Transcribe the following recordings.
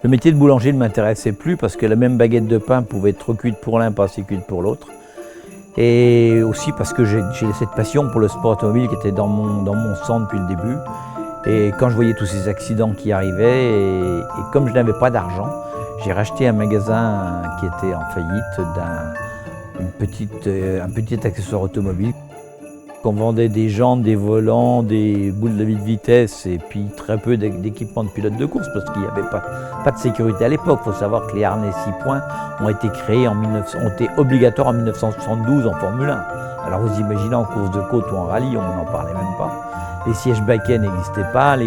Le métier de boulanger ne m'intéressait plus parce que la même baguette de pain pouvait être trop cuite pour l'un, pas assez cuite pour l'autre. Et aussi parce que j'ai cette passion pour le sport automobile qui était dans mon sang depuis le début. Et quand je voyais tous ces accidents qui arrivaient, et comme je n'avais pas d'argent, j'ai racheté un magasin qui était en faillite un petit accessoire automobile. On vendait des jantes, des volants, des boules de vitesse et puis très peu d'équipements de pilote de course parce qu'il n'y avait pas de sécurité à l'époque. Il faut savoir que les harnais 6 points ont été créés ont été obligatoires en 1972 en Formule 1. Alors vous imaginez en course de côte ou en rallye, on n'en parlait même pas. Les sièges baquets n'existaient pas,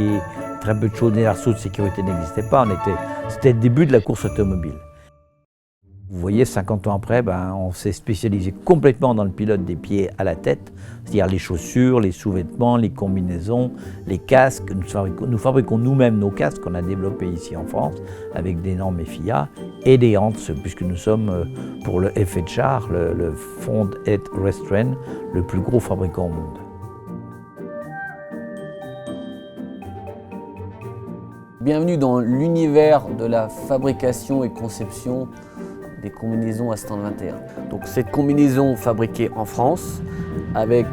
très peu de choses, les arceaux de sécurité n'existaient pas. C'était le début de la course automobile. Vous voyez, 50 ans après, on s'est spécialisé complètement dans le pilote des pieds à la tête, c'est-à-dire les chaussures, les sous-vêtements, les combinaisons, les casques. Nous fabriquons nous-mêmes nos casques qu'on a développés ici en France avec des normes FIA et des HANTS, puisque nous sommes pour le FHR, le Front Head Restraint, le plus gros fabricant au monde. Bienvenue dans l'univers de la fabrication et conception des combinaisons Aston 21. Donc cette combinaison fabriquée en France avec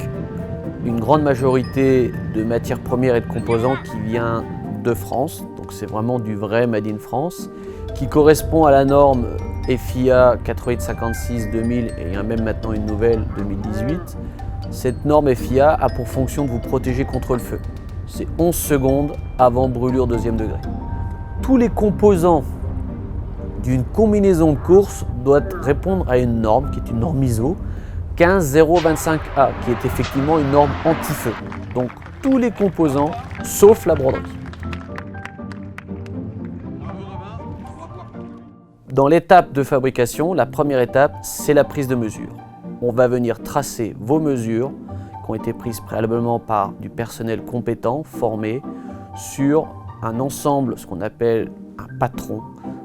une grande majorité de matières premières et de composants qui vient de France. Donc c'est vraiment du vrai Made in France qui correspond à la norme FIA 8856-2000 et il y a même maintenant une nouvelle 2018. Cette norme FIA a pour fonction de vous protéger contre le feu. C'est 11 secondes avant brûlure deuxième degré. Tous les composants d'une combinaison de course doivent répondre à une norme qui est une norme ISO 15025A qui est effectivement une norme anti-feu. Donc tous les composants sauf la broderie. Dans l'étape de fabrication, la première étape, c'est la prise de mesure. On va venir tracer vos mesures qui ont été prises préalablement par du personnel compétent, formé, sur un ensemble, ce qu'on appelle un patron.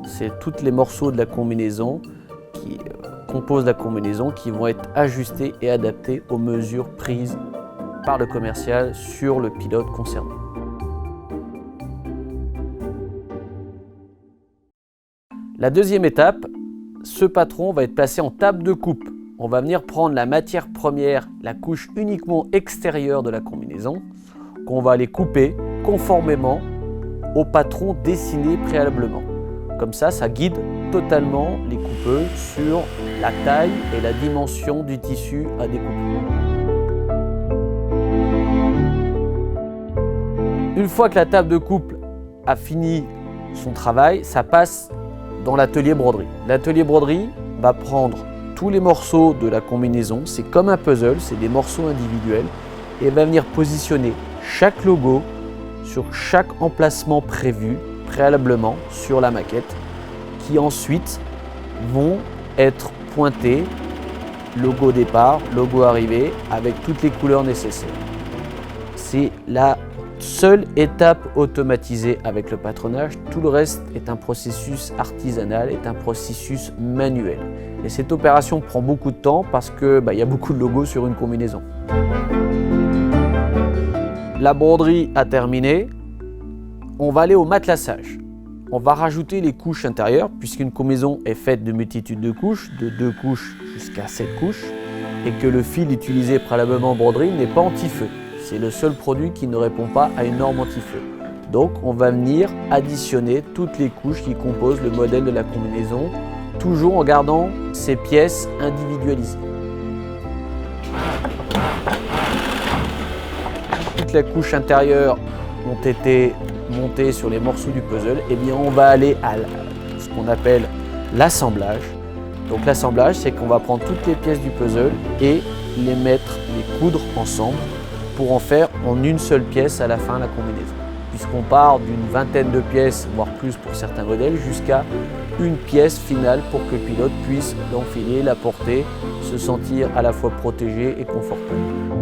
C'est tous les morceaux de la combinaison qui composent la combinaison qui vont être ajustés et adaptés aux mesures prises par le commercial sur le pilote concerné. La deuxième étape, ce patron va être placé en table de coupe. On va venir prendre la matière première, la couche uniquement extérieure de la combinaison, qu'on va aller couper conformément au patron dessiné préalablement. Comme ça guide totalement les coupeuses sur la taille et la dimension du tissu à découper. Une fois que la table de coupe a fini son travail, ça passe dans l'atelier broderie. L'atelier broderie va prendre tous les morceaux de la combinaison, c'est comme un puzzle, c'est des morceaux individuels, et va venir positionner chaque logo sur chaque emplacement prévu préalablement sur la maquette, qui ensuite vont être pointés, logo départ, logo arrivée, avec toutes les couleurs nécessaires. C'est la seule étape automatisée avec le patronage, tout le reste est un processus artisanal, est un processus manuel. Et cette opération prend beaucoup de temps parce qu'il y a beaucoup de logos sur une combinaison. La broderie a terminé, on va aller au matelassage. On va rajouter les couches intérieures puisqu'une combinaison est faite de multitudes de couches, de 2 couches jusqu'à 7 couches, et que le fil utilisé préalablement en broderie n'est pas anti-feu. C'est le seul produit qui ne répond pas à une norme anti-feu. Donc on va venir additionner toutes les couches qui composent le modèle de la combinaison, toujours en gardant ces pièces individualisées. Toutes les couches intérieures ont été montées sur les morceaux du puzzle, et bien on va aller à ce qu'on appelle l'assemblage. Donc l'assemblage, c'est qu'on va prendre toutes les pièces du puzzle et les coudre ensemble pour en faire en une seule pièce à la fin de la combinaison. Puisqu'on part d'une vingtaine de pièces, voire plus pour certains modèles, jusqu'à une pièce finale pour que le pilote puisse l'enfiler, la porter, se sentir à la fois protégé et confortable.